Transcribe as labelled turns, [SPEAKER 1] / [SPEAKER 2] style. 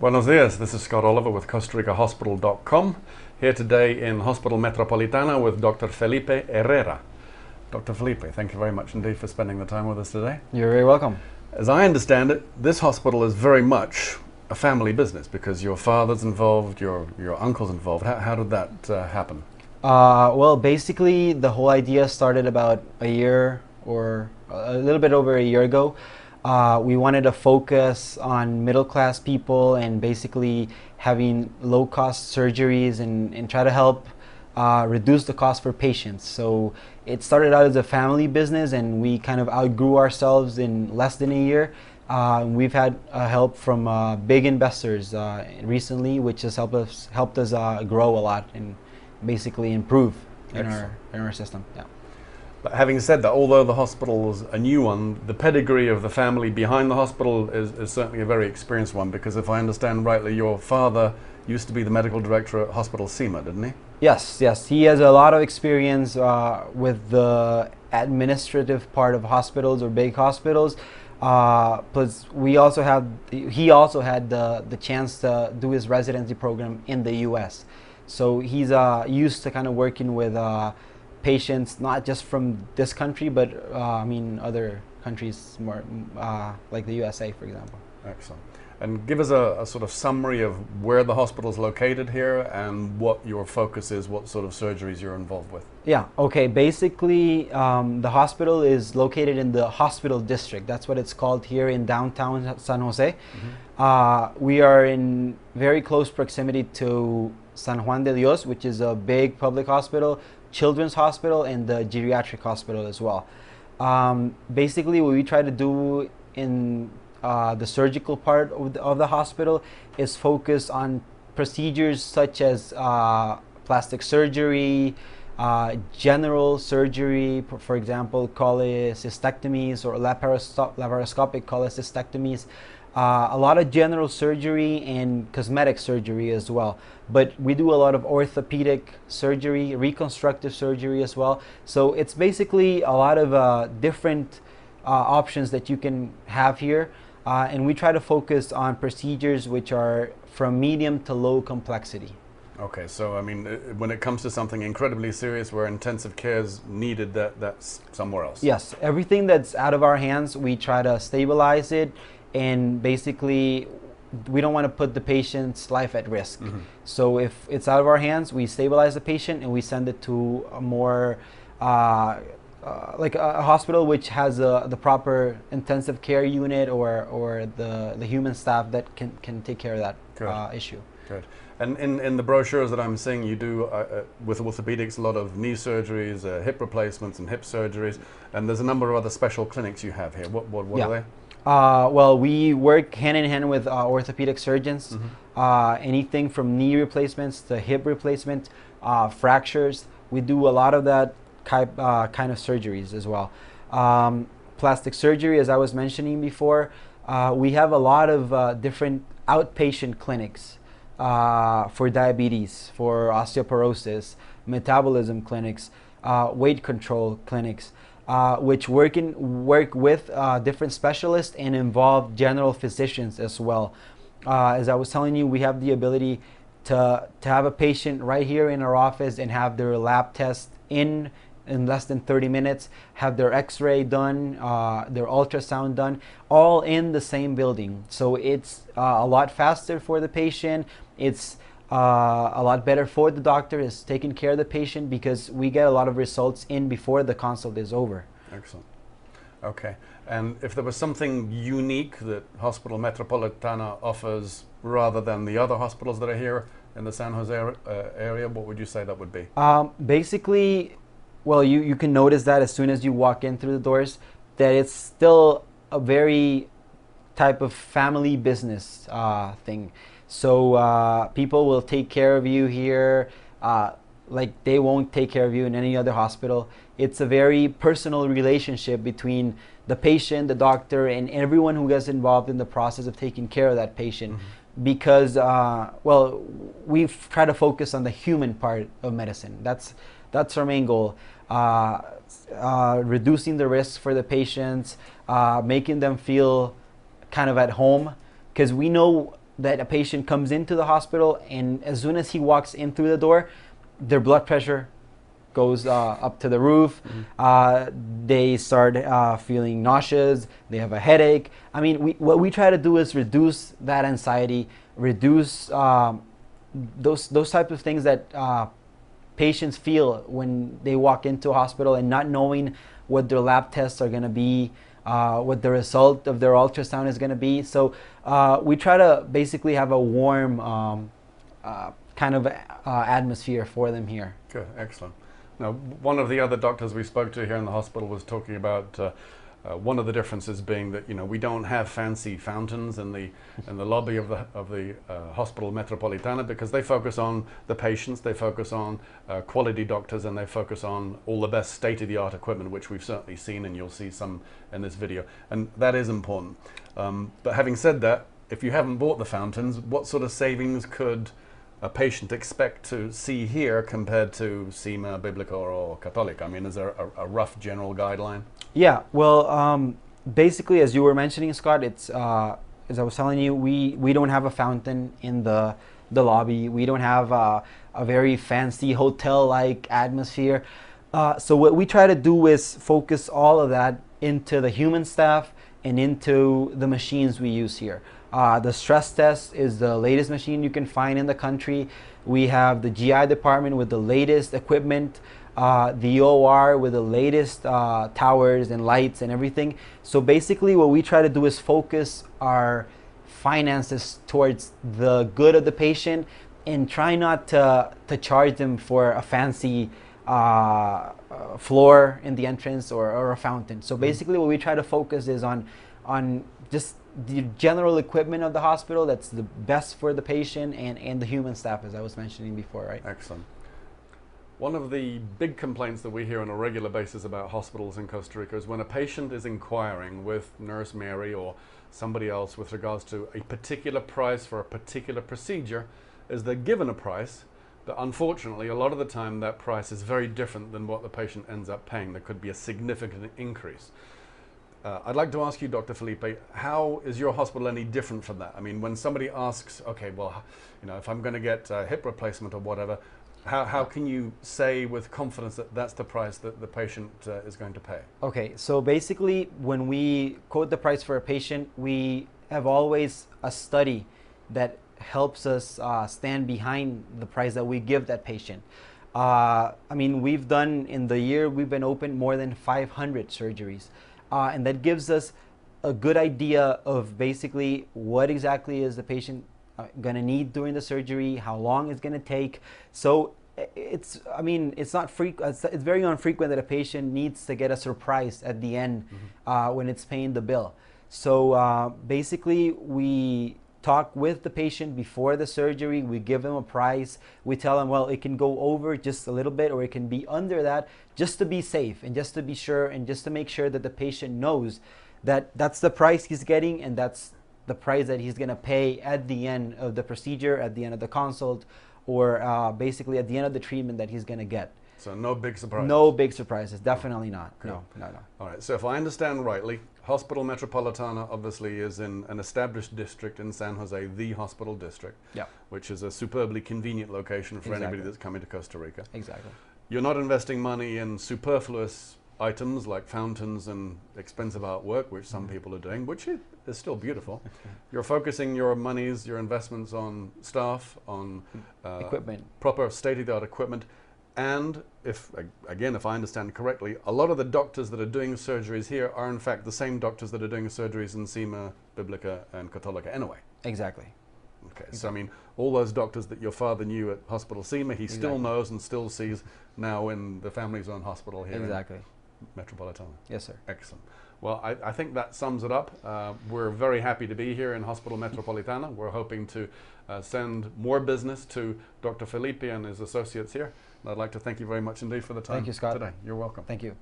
[SPEAKER 1] Buenos dias, this is Scott Oliver with CostaRicaHospital.com, here today in Hospital Metropolitano with Dr. Felipe Herrera. Dr. Felipe, thank you very much indeed for spending the time with us today.
[SPEAKER 2] You're very welcome.
[SPEAKER 1] As I understand it, this hospital is very much a family business because your father's involved, your uncle's involved. How did that happen?
[SPEAKER 2] Well, basically, the whole idea started about a year or a little bit over a year ago. We wanted to focus on middle-class people and basically having low-cost surgeries and try to help reduce the cost for patients. So it started out as a family business, and we kind of outgrew ourselves in less than a year. We've had help from big investors recently, which has helped us grow a lot and basically improve in our system. Yeah.
[SPEAKER 1] But having said that, although the hospital is a new one, the pedigree of the family behind the hospital is certainly a very experienced one, because if I understand rightly, your father used to be the medical director at Hospital SEMA, didn't he?
[SPEAKER 2] Yes. He has a lot of experience with the administrative part of hospitals or big hospitals. Plus, he also had the chance to do his residency program in the U.S. So he's used to kind of working with patients not just from this country, but other countries more like the USA, for example.
[SPEAKER 1] Excellent. And give us a sort of summary of where the hospital is located here and what your focus is, what sort of surgeries you're involved with.
[SPEAKER 2] Yeah, okay. Basically, the hospital is located in the hospital district. That's what it's called here in downtown San Jose. Mm-hmm. We are in very close proximity to San Juan de Dios, which is a big public hospital, children's hospital, and the geriatric hospital as well. Basically, what we try to do in the surgical part of the hospital is focus on procedures such as plastic surgery, general surgery, for example, cholecystectomies or laparoscopic cholecystectomies, a lot of general surgery and cosmetic surgery as well. But we do a lot of orthopedic surgery, reconstructive surgery as well. So it's basically a lot of different options that you can have here. And we try to focus on procedures which are from medium to low complexity.
[SPEAKER 1] Okay, so I mean, when it comes to something incredibly serious where intensive care is needed, that's somewhere else.
[SPEAKER 2] Yes, everything that's out of our hands, we try to stabilize it, and basically we don't want to put the patient's life at risk. Mm-hmm. So if it's out of our hands, we stabilize the patient and we send it to a more like a hospital which has the proper intensive care unit or the human staff that can take care of that issue.
[SPEAKER 1] Good. And in the brochures that I'm seeing, you do with orthopedics a lot of knee surgeries, hip replacements and hip surgeries, and there's a number of other special clinics you have here. What are they?
[SPEAKER 2] Well, we work hand in hand with orthopedic surgeons. Mm-hmm. Anything from knee replacements to hip replacement, fractures. We do a lot of that kind of surgeries as well. Plastic surgery, as I was mentioning before, we have a lot of different outpatient clinics for diabetes, for osteoporosis, metabolism clinics, weight control clinics, which work with different specialists and involve general physicians as well. As I was telling you, we have the ability to have a patient right here in our office and have their lab test in less than 30 minutes, have their x-ray done, their ultrasound done, all in the same building. So it's a lot faster for the patient. It's a lot better for the doctor. Is taking care of the patient because we get a lot of results in before the consult is over.
[SPEAKER 1] Excellent. Okay. And if there was something unique that Hospital Metropolitano offers rather than the other hospitals that are here in the San Jose area, what would you say that would be?
[SPEAKER 2] Basically, well, you can notice that as soon as you walk in through the doors, that it's still a very type of family business thing. So people will take care of you here like they won't take care of you in any other hospital. It's a very personal relationship between the patient, the doctor, and everyone who gets involved in the process of taking care of that patient. Mm-hmm. Because, well, we've tried to focus on the human part of medicine. That's our main goal. Reducing the risks for the patients, making them feel kind of at home, because we know that a patient comes into the hospital, and as soon as he walks in through the door, their blood pressure goes up to the roof. They start feeling nauseous. They have a headache. I mean, what we try to do is reduce that anxiety, reduce those type of things that patients feel when they walk into a hospital and not knowing what their lab tests are going to be, what the result of their ultrasound is going to be. So we try to basically have a warm kind of atmosphere for them here.
[SPEAKER 1] Good, excellent. Now, one of the other doctors we spoke to here in the hospital was talking about one of the differences being that, you know, we don't have fancy fountains in the lobby of the hospital Metropolitano, because they focus on the patients, they focus on quality doctors, and they focus on all the best state-of-the-art equipment, which we've certainly seen, and you'll see some in this video, and that is important. But having said that, if you haven't bought the fountains, what sort of savings could a patient expect to see here compared to CIMA, Biblica, or Católica? I mean, is there a rough general guideline?
[SPEAKER 2] Yeah, well, basically, as you were mentioning, Scott, it's as I was telling you, we don't have a fountain in the lobby. We don't have a very fancy hotel-like atmosphere. So what we try to do is focus all of that into the human staff and into the machines we use here. The stress test is the latest machine you can find in the country. We have the GI department with the latest equipment, the OR with the latest towers and lights and everything. So basically what we try to do is focus our finances towards the good of the patient and try not to charge them for a fancy floor in the entrance or a fountain. So basically what we try to focus is on just the general equipment of the hospital that's the best for the patient and the human staff, as I was mentioning before, right?
[SPEAKER 1] Excellent. One of the big complaints that we hear on a regular basis about hospitals in Costa Rica is when a patient is inquiring with Nurse Mary or somebody else with regards to a particular price for a particular procedure, is they're given a price, but unfortunately a lot of the time that price is very different than what the patient ends up paying. There could be a significant increase. I'd like to ask you, Dr. Felipe, how is your hospital any different from that? I mean, when somebody asks, okay, well, you know, if I'm going to get a hip replacement or whatever, how can you say with confidence that that's the price that the patient is going to pay? Okay,
[SPEAKER 2] so basically when we quote the price for a patient, we have always a study that helps us stand behind the price that we give that patient. I mean, we've done, in the year we've been open, more than 500 surgeries. And that gives us a good idea of basically what exactly is the patient going to need during the surgery, how long it's going to take. So it's not it's very infrequent that a patient needs to get a surprise at the end when it's paying the bill. So basically we talk with the patient before the surgery. We give them a price. We tell them, well, it can go over just a little bit or it can be under that, just to be safe and just to be sure and just to make sure that the patient knows that that's the price he's getting and that's the price that he's going to pay at the end of the procedure, at the end of the consult, or basically at the end of the treatment that he's going to get.
[SPEAKER 1] So no big surprises?
[SPEAKER 2] No big surprises, definitely not. Okay. No.
[SPEAKER 1] All right, so if I understand rightly, Hospital Metropolitano obviously is in an established district in San Jose, the hospital district, which is a superbly convenient location for anybody that's coming to Costa Rica.
[SPEAKER 2] Exactly.
[SPEAKER 1] You're not investing money in superfluous items like fountains and expensive artwork, which some people are doing, which is still beautiful. You're focusing your monies, your investments on staff, on
[SPEAKER 2] equipment,
[SPEAKER 1] proper state-of-the-art equipment. And if I understand correctly, a lot of the doctors that are doing surgeries here are in fact the same doctors that are doing surgeries in CIMA, Biblica, and Católica anyway.
[SPEAKER 2] Exactly.
[SPEAKER 1] Okay, so I mean, all those doctors that your father knew at Hospital CIMA, he still knows and still sees now in the Family Zone Hospital here in Metropolitano.
[SPEAKER 2] Yes, sir.
[SPEAKER 1] Excellent. Well, I think that sums it up. We're very happy to be here in Hospital Metropolitano. We're hoping to send more business to Dr. Felipe and his associates here. I'd like to thank you very much indeed for the time.
[SPEAKER 2] Thank you, Scott.
[SPEAKER 1] Today. You're welcome.
[SPEAKER 2] Thank you.